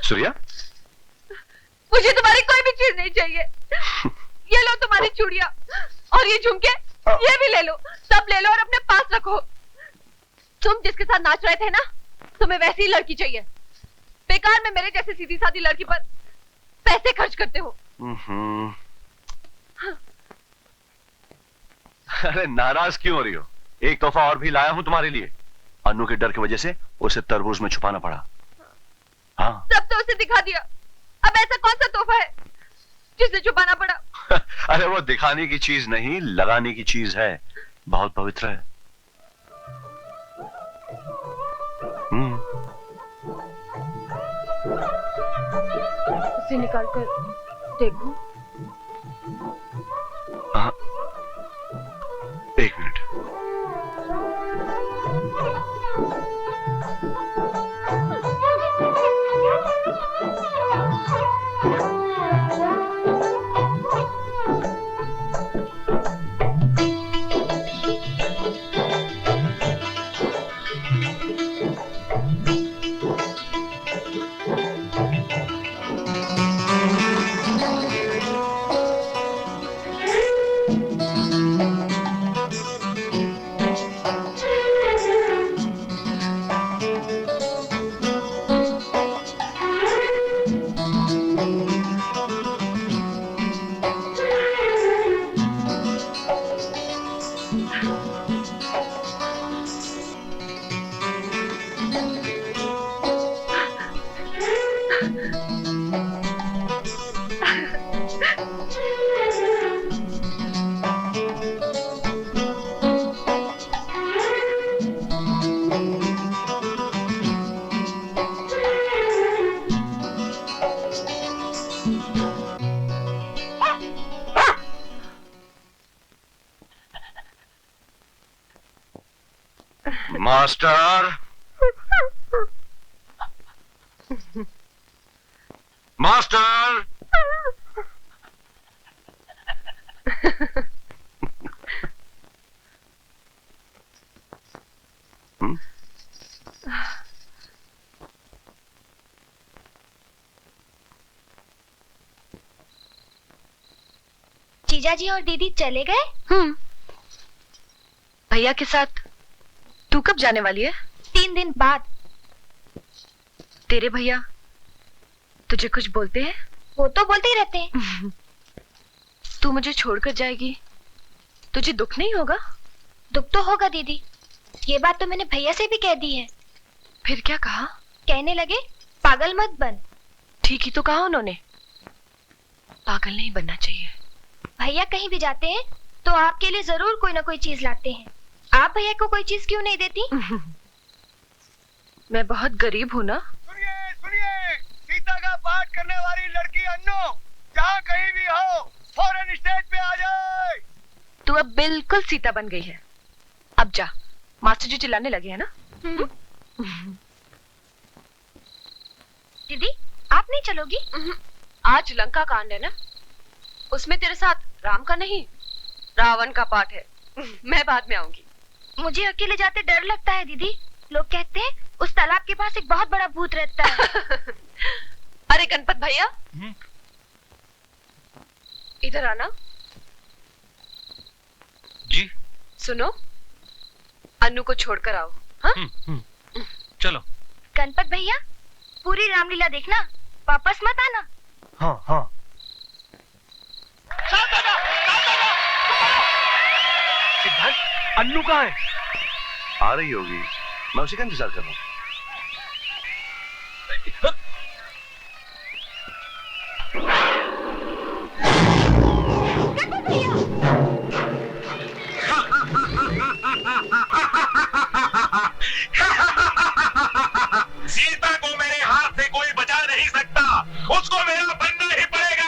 सूर्या, मुझे तुम्हारी कोई भी चीज नहीं चाहिए। ये लो तुम्हारी चूड़ियां और ये झुमके, ये भी ले लो, सब ले लो और अपने पास रखो। तुम जिसके साथ नाच रहे थे ना, तुम्हें वैसी ही लड़की चाहिए। बेकार में मेरे जैसे सीधी सादी लड़की पर पैसे खर्च करते हो। अरे नाराज क्यों हो रही हो? एक तोहफा और भी लाया हूं तुम्हारे लिए। अन्नू के डर की वजह से उसे तरबूज में छुपाना पड़ा। हाँ, सब तो उसे दिखा दिया, अब ऐसा कौन सा तोहफा है जिसे छुपाना पड़ा? अरे वो दिखाने की चीज नहीं, लगाने की चीज है। बहुत पवित्र है। उसे निकाल कर देखो। हाँ, एक मिनट। मास्टर, मास्टर, जीजा जी और दीदी चले गए? भैया के साथ। तू कब जाने वाली है? 3 दिन बाद। तेरे भैया तुझे कुछ बोलते हैं? वो तो बोलते ही रहते हैं। तू मुझे छोड़कर जाएगी, तुझे दुख नहीं होगा? दुख तो होगा दीदी, ये बात तो मैंने भैया से भी कह दी है। फिर क्या कहा? कहने लगे पागल मत बन। ठीक ही तो कहा उन्होंने, पागल नहीं बनना चाहिए। भैया कहीं भी जाते हैं तो आपके लिए जरूर कोई ना कोई चीज लाते हैं। आप भैया को कोई चीज क्यों नहीं देती? मैं बहुत गरीब हूँ ना। सुनिए सुनिए, सीता का पाठ करने वाली लड़की अन्नू जहाँ कहीं भी हो फौरन स्टेज पे आ जाए। तू अब बिल्कुल सीता बन गई है। अब जा, मास्टर जी चिल्लाने लगे हैं ना। दीदी आप नहीं चलोगी? आज लंका कांड है ना, उसमें तेरे साथ राम का नहीं रावण का पाठ है। मैं बाद में आऊंगी। मुझे अकेले जाते डर लगता है दीदी। लोग कहते हैं उस तालाब के पास एक बहुत बड़ा भूत रहता है। अरे गणपत भैया, इधर आना। जी। सुनो, अन्नू को छोड़कर आओ। हाँ? चलो। गणपत भैया पूरी रामलीला देखना, वापस मत आना। हाँ हाँ। सिद्धार्थ, अन्नू कहाँ है? आ रही होगी, मैं उसी का इंतजार कर रहा हूँ। सीता को मेरे हाथ से कोई बचा नहीं सकता, उसको मेरा बनना ही पड़ेगा।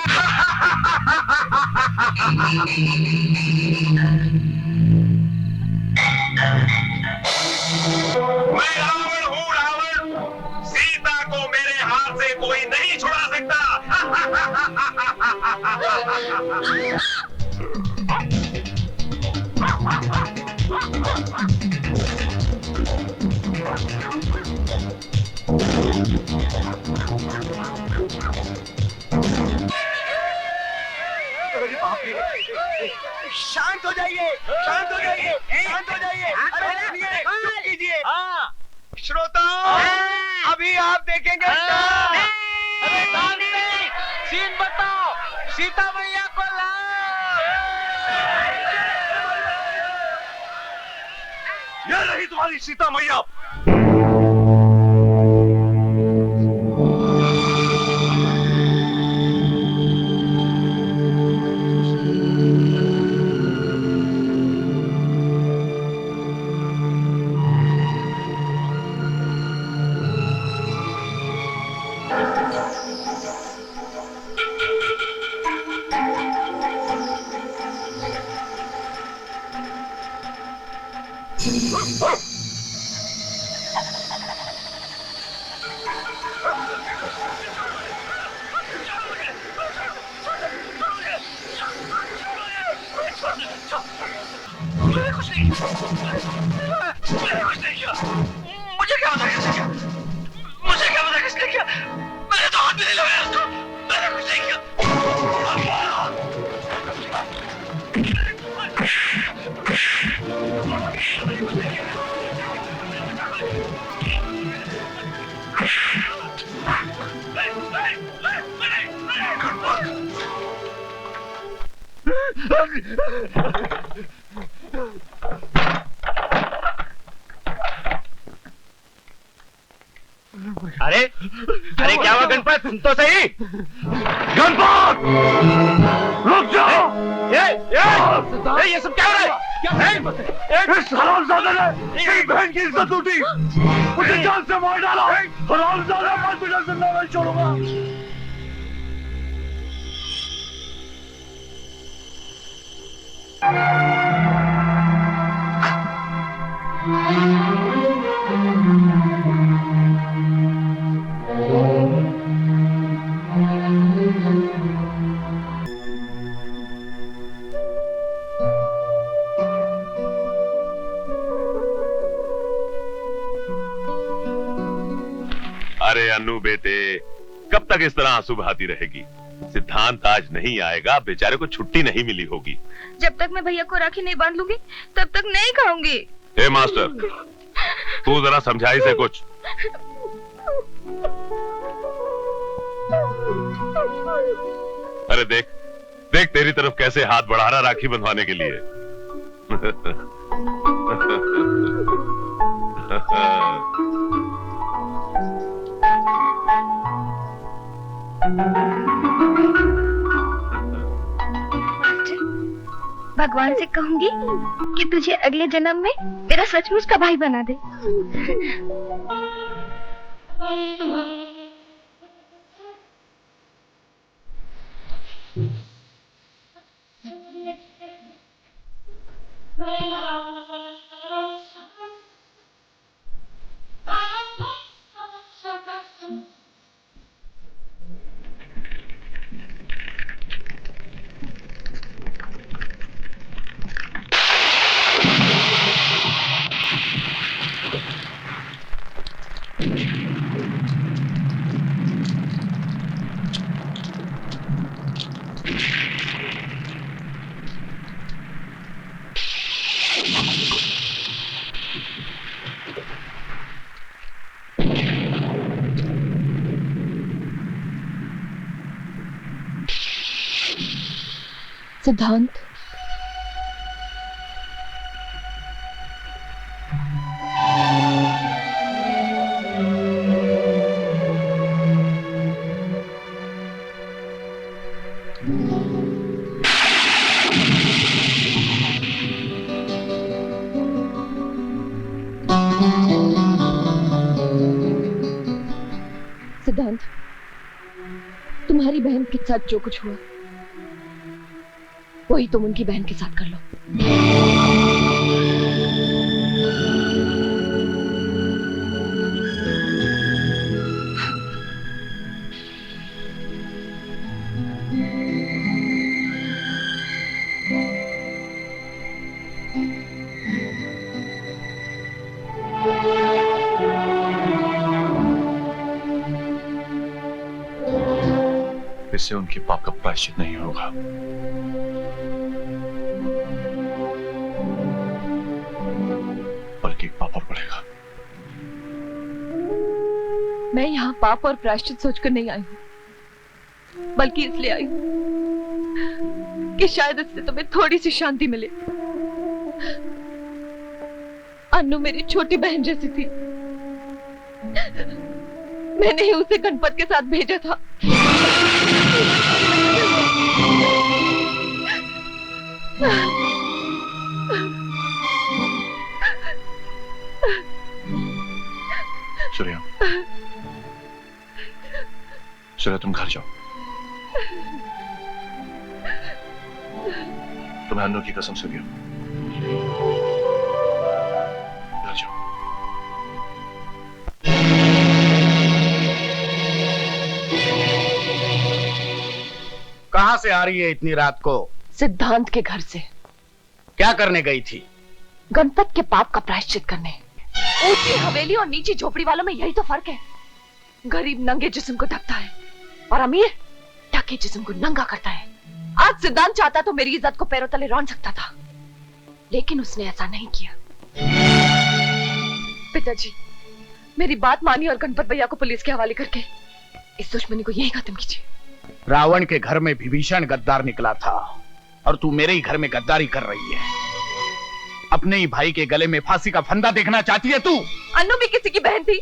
मैं रावण हूँ, रावण। सीता को मेरे हाथ से कोई नहीं छुड़ा सकता। शांत हो जाइए, शांत हो जाइए, शांत हो जाइए। अरे सुनिए, चुप कीजिए। श्रोताओ, अभी आप देखेंगे सीन बताओ, सीता मैया को लाओ। ये रही तुम्हारी सीता मैया। मुझे क्या पता किसने किया? मुझे क्या पता किसने किया? मैंने तो हाथ भी नहीं लगाया उसको। मैंने कुछ नहीं किया। अरे अरे क्या हुआ गणपत, सुन तो सही। गणपत, रुक जाओ। ये सब क्या हो रहा है? इस हरामजादे ने मेरी बहन की इज्जत लूटी, मुझे जान से मार डाला। हरामजादा, मैं तुझे जिंदा नहीं छोड़ूंगा। अरे अन्नू बेटे, कब तक इस तरह आंसू बहाती रहेगी? सिद्धांत आज नहीं आएगा, बेचारे को छुट्टी नहीं मिली होगी। जब तक मैं भैया को राखी नहीं बांध लूंगी तब तक नहीं खाऊंगी। हे मास्टर, तू जरा समझा इसे कुछ। अरे देख देख तेरी तरफ कैसे हाथ बढ़ा रहा राखी बंधवाने के लिए। भगवान से कहूंगी कि तुझे अगले जन्म में मेरा सचमुच का भाई बना दे। सिद्धांत, सिद्धांत, तुम्हारी बहन के साथ जो कुछ हुआ वही तुम उनकी बहन के साथ कर लो। इससे उनके पाप का प्रायश्चित नहीं होगा। बल्कि पाप और बढ़ेगा। मैं यहाँ पाप और प्रायश्चित सोचकर नहीं आई हूँ, बल्कि इसलिए आई हूँ कि शायद इससे तुम्हें थोड़ी सी शांति मिले। अन्नू मेरी छोटी बहन जैसी थी। मैंने ही उसे गणपत के साथ भेजा था। सूर्या, सूर्या तुम घर जाओ। तुम्हें अन्नू की कसम से गया। घर जाओ। कहां से आ रही है इतनी रात को? सिद्धांत के घर से। क्या करने गई थी? गणपत के पाप का प्रायश्चित करने। ऊंची हवेली और नीची झोपड़ी वालों में यही तो फर्क है। गरीब नंगे जिस्म को ढकता है और अमीर ढके जिस्म को नंगा करता है। आज सिद्धांत चाहता तो मेरी इज्जत को पैरों तले रौंद सकता था, लेकिन उसने ऐसा नहीं किया। पिताजी, मेरी बात मानिए और गणपत भैया को पुलिस के हवाले करके इस दुश्मनी को यही खत्म कीजिए। रावण के घर में विभीषण गद्दार निकला था और तू मेरे ही घर में गद्दारी कर रही है। अपने ही भाई के गले में फांसी का फंदा देखना चाहती है तू? अन्नू भी किसी की बहन थी।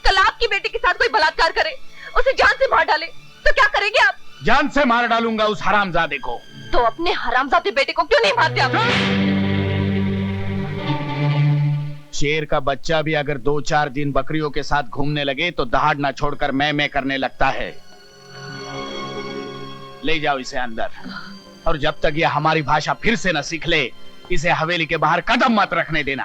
कल आपकी बेटी के साथ कोई बलात्कार करे, उसे जान से मार डाले, तो क्या करेंगे आप? जान से मार डालूंगा उस हरामजादे को। तो अपने हरामजादे बेटे को क्यों नहीं मारते आप? शेर का बच्चा भी अगर 2-4 दिन बकरियों के साथ घूमने लगे तो दहाड़ ना छोड़कर मैं करने लगता है। ले जाओ इसे अंदर, और जब तक ये हमारी भाषा फिर से न सीख ले, इसे हवेली के बाहर कदम मत रखने देना।